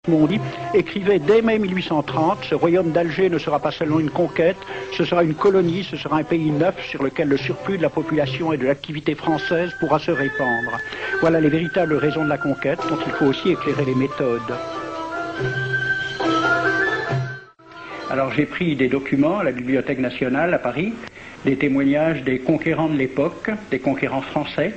Mondi écrivait dès mai 1830, ce royaume d'Alger ne sera pas seulement une conquête, ce sera une colonie, ce sera un pays neuf sur lequel le surplus de la population et de l'activité française pourra se répandre. Voilà les véritables raisons de la conquête dont il faut aussi éclairer les méthodes. Alors j'ai pris des documents à la Bibliothèque nationale à Paris, des témoignages des conquérants de l'époque, des conquérants français.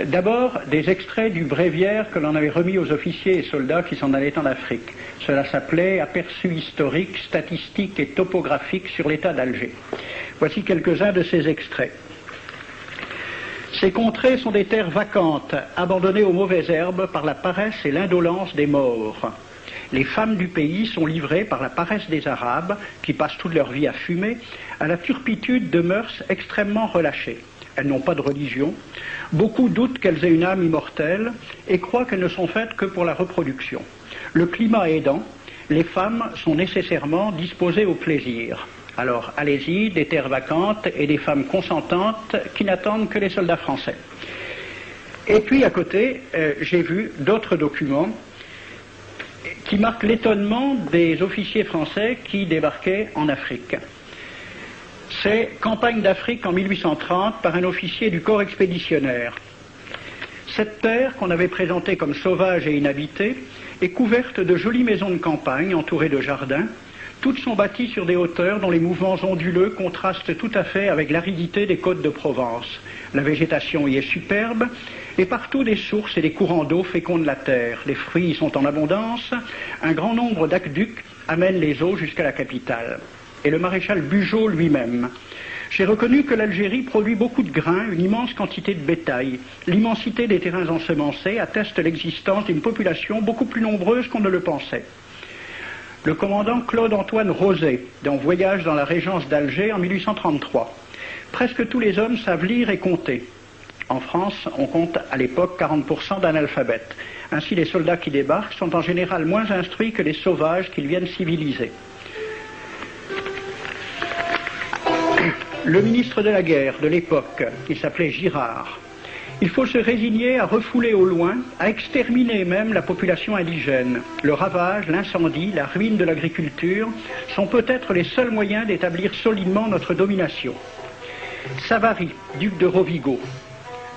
D'abord, des extraits du bréviaire que l'on avait remis aux officiers et soldats qui s'en allaient en Afrique. Cela s'appelait « Aperçu historique, statistique et topographique sur l'état d'Alger ». Voici quelques-uns de ces extraits. Ces contrées sont des terres vacantes, abandonnées aux mauvaises herbes par la paresse et l'indolence des morts. Les femmes du pays sont livrées par la paresse des Arabes, qui passent toute leur vie à fumer, à la turpitude de mœurs extrêmement relâchées. Elles n'ont pas de religion. Beaucoup doutent qu'elles aient une âme immortelle et croient qu'elles ne sont faites que pour la reproduction. Le climat aidant, les femmes sont nécessairement disposées au plaisir. Alors, allez-y, des terres vacantes et des femmes consentantes qui n'attendent que les soldats français. Et puis, à côté, j'ai vu d'autres documents qui marquent l'étonnement des officiers français qui débarquaient en Afrique. C'est Campagne d'Afrique en 1830 par un officier du corps expéditionnaire. Cette terre, qu'on avait présentée comme sauvage et inhabitée, est couverte de jolies maisons de campagne entourées de jardins. Toutes sont bâties sur des hauteurs dont les mouvements onduleux contrastent tout à fait avec l'aridité des côtes de Provence. La végétation y est superbe et partout des sources et des courants d'eau fécondent la terre. Les fruits y sont en abondance. Un grand nombre d'aqueducs amènent les eaux jusqu'à la capitale. Et le maréchal Bugeaud lui-même. J'ai reconnu que l'Algérie produit beaucoup de grains, une immense quantité de bétail. L'immensité des terrains ensemencés atteste l'existence d'une population beaucoup plus nombreuse qu'on ne le pensait. Le commandant Claude-Antoine Roset, dans Voyage dans la régence d'Alger en 1833. Presque tous les hommes savent lire et compter. En France, on compte à l'époque 40% d'analphabètes. Ainsi, les soldats qui débarquent sont en général moins instruits que les sauvages qu'ils viennent civiliser. Le ministre de la guerre de l'époque, qui s'appelait Girard, il faut se résigner à refouler au loin, à exterminer même la population indigène. Le ravage, l'incendie, la ruine de l'agriculture sont peut-être les seuls moyens d'établir solidement notre domination. Savary, duc de Rovigo,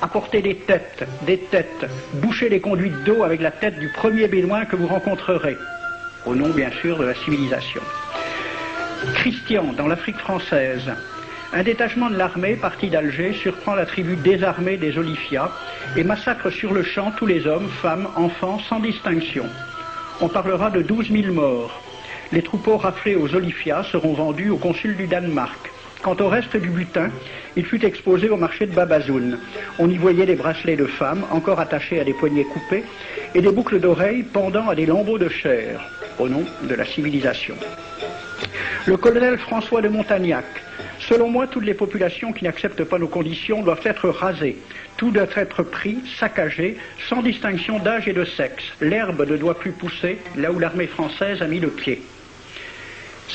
apportez des têtes, bouchez les conduites d'eau avec la tête du premier bédouin que vous rencontrerez, au nom bien sûr de la civilisation. Christian, dans l'Afrique française, un détachement de l'armée parti d'Alger surprend la tribu désarmée des Olifias et massacre sur le champ tous les hommes, femmes, enfants, sans distinction. On parlera de 12 000 morts. Les troupeaux raflés aux Olifias seront vendus au consul du Danemark. Quant au reste du butin, il fut exposé au marché de Babazoun. On y voyait des bracelets de femmes encore attachés à des poignets coupés et des boucles d'oreilles pendant à des lambeaux de chair, au nom de la civilisation. Le colonel François de Montagnac. Selon moi, toutes les populations qui n'acceptent pas nos conditions doivent être rasées. Tout doit être pris, saccagé, sans distinction d'âge et de sexe. L'herbe ne doit plus pousser là où l'armée française a mis le pied.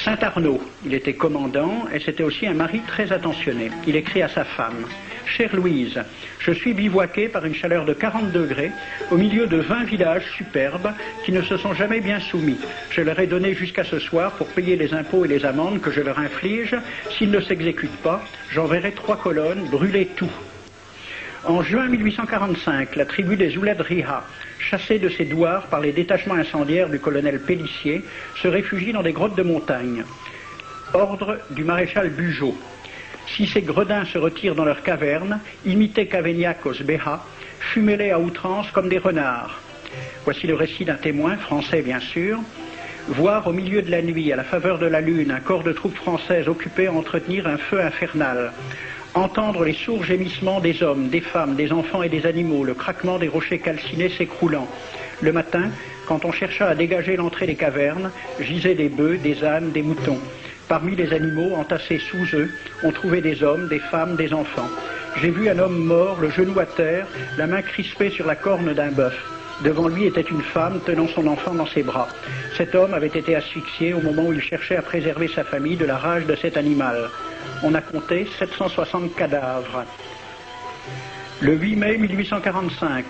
Saint-Arnaud, il était commandant et c'était aussi un mari très attentionné. Il écrit à sa femme « Chère Louise, je suis bivouaqué par une chaleur de 40 degrés au milieu de 20 villages superbes qui ne se sont jamais bien soumis. Je leur ai donné jusqu'à ce soir pour payer les impôts et les amendes que je leur inflige. S'ils ne s'exécutent pas, j'enverrai 3 colonnes brûler tout. » En juin 1845, la tribu des Ouled Riha, chassée de ses douars par les détachements incendiaires du colonel Pélissier, se réfugie dans des grottes de montagne. Ordre du maréchal Bugeaud. Si ces gredins se retirent dans leurs cavernes, imitez Cavaignac aux Béha, fumez-les à outrance comme des renards. Voici le récit d'un témoin, français bien sûr. Voir au milieu de la nuit, à la faveur de la lune, un corps de troupes françaises occupé à entretenir un feu infernal. Entendre les sourds gémissements des hommes, des femmes, des enfants et des animaux, le craquement des rochers calcinés s'écroulant. Le matin, quand on chercha à dégager l'entrée des cavernes, gisaient des bœufs, des ânes, des moutons. Parmi les animaux, entassés sous eux, on trouvait des hommes, des femmes, des enfants. J'ai vu un homme mort, le genou à terre, la main crispée sur la corne d'un bœuf. Devant lui était une femme tenant son enfant dans ses bras. Cet homme avait été asphyxié au moment où il cherchait à préserver sa famille de la rage de cet animal. On a compté 760 cadavres. Le 8 mai 1845,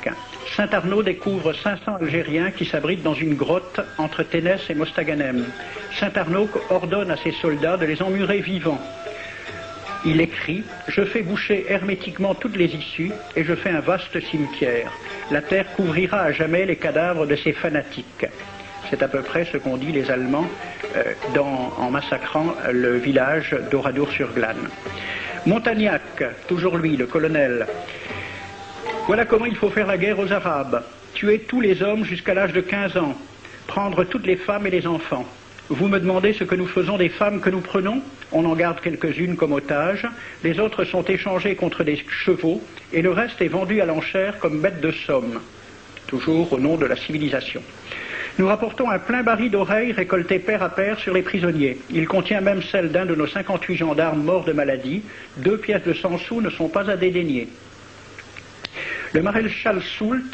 Saint-Arnaud découvre 500 Algériens qui s'abritent dans une grotte entre Ténès et Mostaganem. Saint-Arnaud ordonne à ses soldats de les emmurer vivants. Il écrit « Je fais boucher hermétiquement toutes les issues et je fais un vaste cimetière. La terre couvrira à jamais les cadavres de ces fanatiques. » C'est à peu près ce qu'ont dit les Allemands en massacrant le village d'Oradour-sur-Glane. Montagnac, toujours lui, le colonel. Voilà comment il faut faire la guerre aux Arabes. Tuer tous les hommes jusqu'à l'âge de 15 ans. Prendre toutes les femmes et les enfants. Vous me demandez ce que nous faisons des femmes que nous prenons? On en garde quelques-unes comme otages. Les autres sont échangées contre des chevaux. Et le reste est vendu à l'enchère comme bête de somme. Toujours au nom de la civilisation. Nous rapportons un plein baril d'oreilles récoltées pair à pair sur les prisonniers. Il contient même celle d'un de nos 58 gendarmes morts de maladie. 2 pièces de 100 sous ne sont pas à dédaigner. Le maréchal Soult,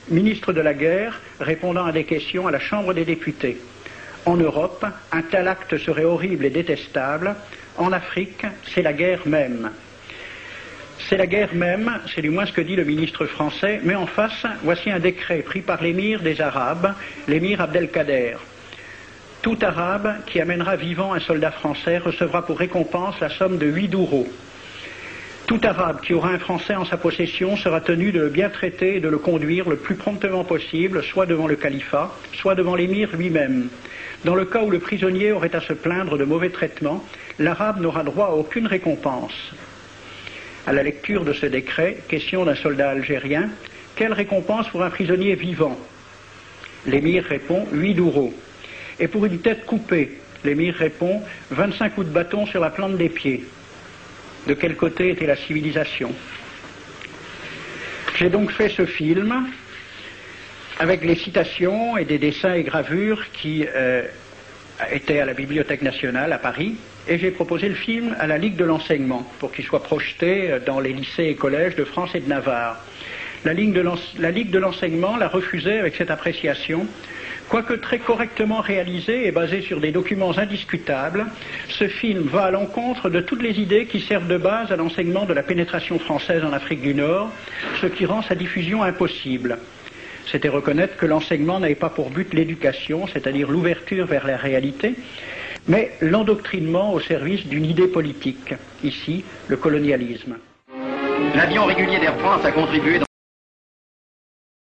ministre de la guerre, répondant à des questions à la Chambre des députés. En Europe, un tel acte serait horrible et détestable. En Afrique, c'est la guerre même. C'est la guerre même, c'est du moins ce que dit le ministre français, mais en face, voici un décret pris par l'émir des Arabes, l'émir Abdelkader. Tout Arabe qui amènera vivant un soldat français recevra pour récompense la somme de 8 douros. Tout Arabe qui aura un Français en sa possession sera tenu de le bien traiter et de le conduire le plus promptement possible, soit devant le califat, soit devant l'émir lui-même. Dans le cas où le prisonnier aurait à se plaindre de mauvais traitements, l'Arabe n'aura droit à aucune récompense. À la lecture de ce décret, question d'un soldat algérien, quelle récompense pour un prisonnier vivant? L'émir répond 8 douros. Et pour une tête coupée, l'émir répond 25 coups de bâton sur la plante des pieds. De quel côté était la civilisation? J'ai donc fait ce film avec les citations et des dessins et gravures qui étaient à la Bibliothèque nationale à Paris, et j'ai proposé le film à la Ligue de l'enseignement pour qu'il soit projeté dans les lycées et collèges de France et de Navarre. La Ligue de l'enseignement l'a refusé avec cette appréciation. Quoique très correctement réalisé et basé sur des documents indiscutables, ce film va à l'encontre de toutes les idées qui servent de base à l'enseignement de la pénétration française en Afrique du Nord, ce qui rend sa diffusion impossible. C'était reconnaître que l'enseignement n'avait pas pour but l'éducation, c'est-à-dire l'ouverture vers la réalité, mais l'endoctrinement au service d'une idée politique, ici le colonialisme. L'avion régulier d'Air France a contribué